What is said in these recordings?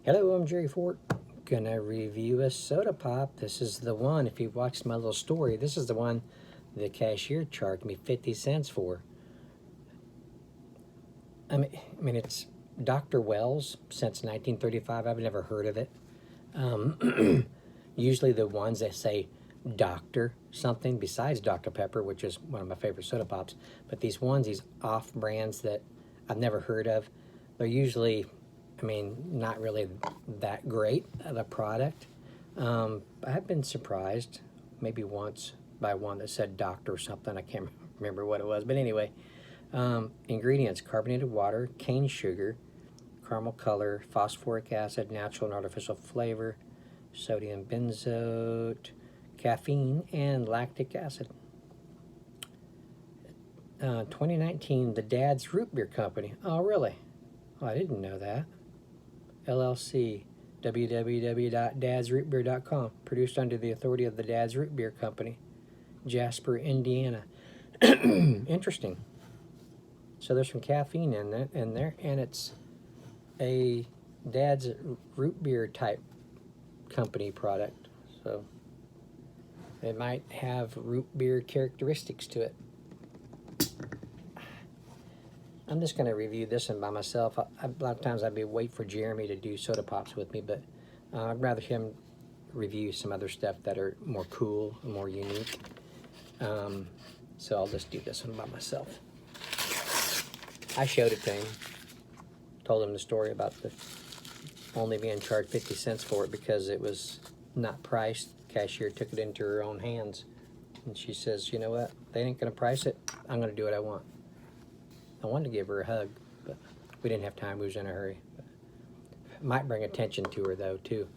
Hello, I'm Jerry Fort. Gonna review a soda pop. This is the one, if you watched my little story, this is the one the cashier charged me 50 cents for. I mean it's Dr.Wells since 1935. I've never heard of it. Usually the ones that say Dr. something besides Dr. Pepper, which is one of my favorite soda pops, but these ones, these off brands that I've never heard of, they're usually, not really that great of a product. I've been surprised maybe once by one that said Doctor or something. I can't remember what it was, but anyway. Ingredients: carbonated water, cane sugar, caramel color, phosphoric acid, natural and artificial flavor, sodium benzoate, caffeine, and lactic acid. 2019, the Dad's Root Beer Company. Oh, really? Oh, I didn't know that. LLC, www.dadsrootbeer.com. Produced under the authority of the Dad's Root Beer Company, Jasper, Indiana. Interesting. So there's some caffeine in there, and it's a Dad's Root Beer type company product. So it might have root beer characteristics to it. I'm just going to review this one by myself. A lot of times I'd be wait for Jeremy to do soda pops with me, but I'd rather him review some other stuff that are more cool, more unique. So I'll just do this one by myself. I showed it to him, told him the story about the only being charged 50 cents for it because it was not priced. Cashier took it into her own hands, and she says, you know what, they ain't going to price it. I'm going to do what I want. I wanted to give her a hug, but we didn't have time. We was in a hurry. Might bring attention to her, though, too.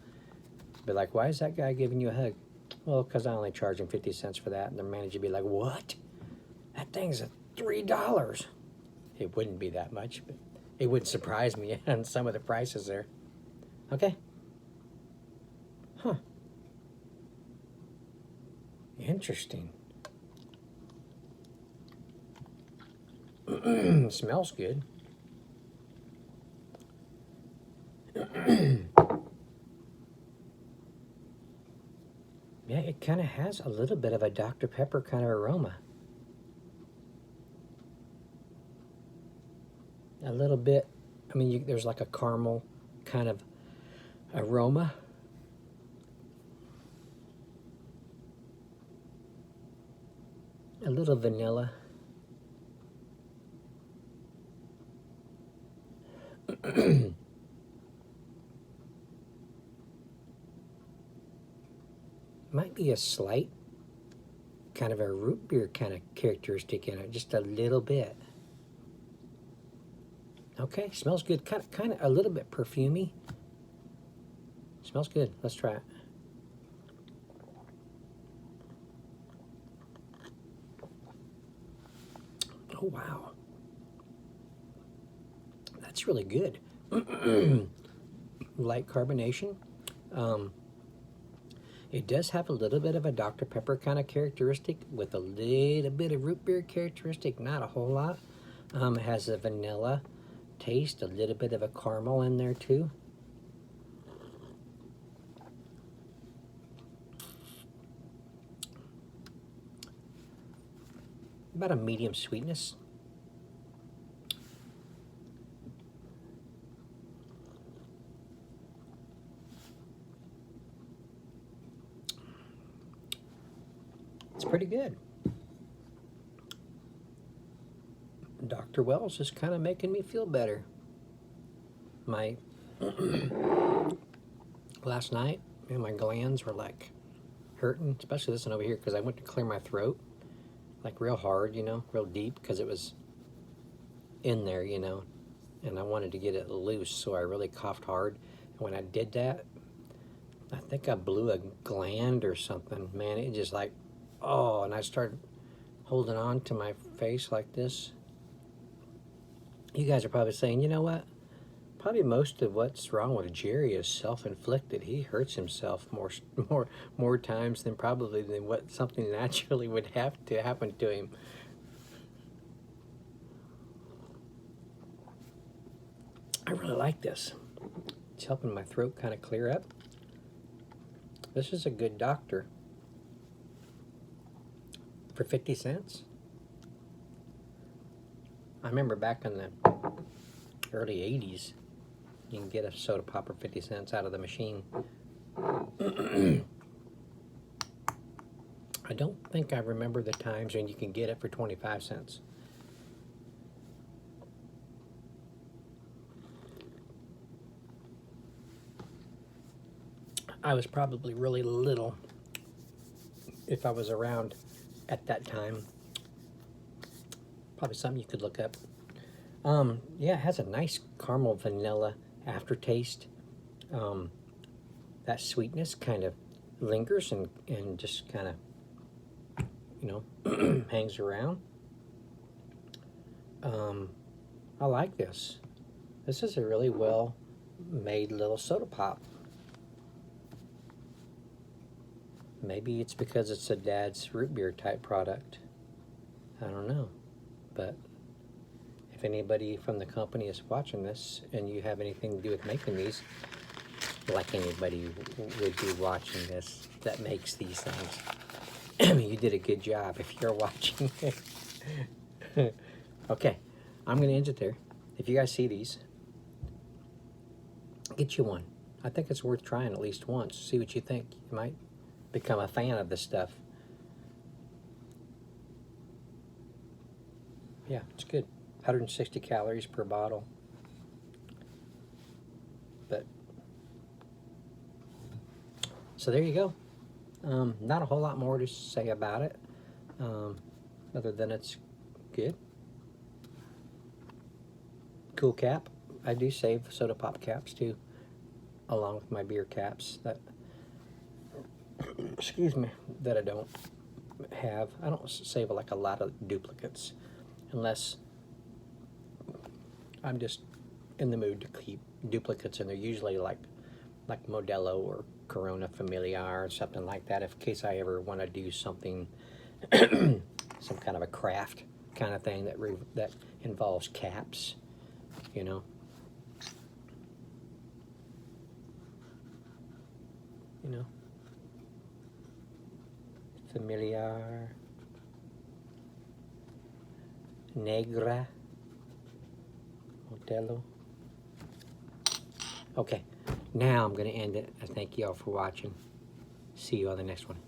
Be like, why is that guy giving you a hug? Well, because I only charge him 50 cents for that. And the manager would be like, what? That thing's $3. It wouldn't be that much, but it wouldn't surprise me on some of the prices there. Okay. Huh. Interesting. Smells good. Yeah, it kind of has a little bit of a Dr. Pepper kind of aroma. A little bit, there's like a caramel kind of aroma. A little vanilla. Might be a slight kind of a root beer kind of characteristic in it, just a little bit. Okay, smells good. Kind of a little bit perfumey. Smells good. Let's try it. Oh, wow. That's really good. Light carbonation. It does have a little bit of a Dr. Pepper kind of characteristic with a little bit of root beer characteristic, not a whole lot. It has a vanilla taste, a little bit of a caramel in there too. About a medium sweetness. It's pretty good. Dr. Wells is kind of making me feel better. My last night, my glands were like hurting, especially this one over here, because I went to clear my throat, like real hard, real deep, because it was in there, and I wanted to get it loose, so I really coughed hard. And when I did that, I think I blew a gland or something. Man, it just like, oh, and I started holding on to my face like this. You guys are probably saying, you know what? Probably most of what's wrong with Jerry is self-inflicted. He hurts himself more times than what something naturally would have to happen to him. I really like this. It's helping my throat kind of clear up. This is a good doctor. For 50 cents? I remember back in the early 80s, you can get a soda pop for 50 cents out of the machine. I don't think I remember the times when you can get it for 25 cents. I was probably really little if I was around at that time. Probably something you could look up. Yeah, it has a nice caramel vanilla aftertaste. That sweetness kind of lingers and just kind of, you know, hangs around. I like this. This is a really well made little soda pop. Maybe it's because it's a dad's root beer type product. I don't know. But if anybody from the company is watching this and you have anything to do with making these, like anybody would be watching this that makes these things, you did a good job if you're watching it. Okay, I'm going to end it there. If you guys see these, get you one. I think it's worth trying at least once. See what you think. You might become a fan of this stuff. Yeah, it's good. 160 calories per bottle. But so there you go. Not a whole lot more to say about it, other than it's good. Cool cap. I do save soda pop caps too, along with my beer caps that, excuse me, that I don't have. I don't save like a lot of duplicates unless I'm just in the mood to keep duplicates, and they're usually like Modelo or Corona Familiar or something like that, in case I ever want to do something, some kind of a craft kind of thing that involves caps, you know. You know, Familiar, Negra, Modelo. Okay, now I'm going to end it. I thank you all for watching. See you on the next one.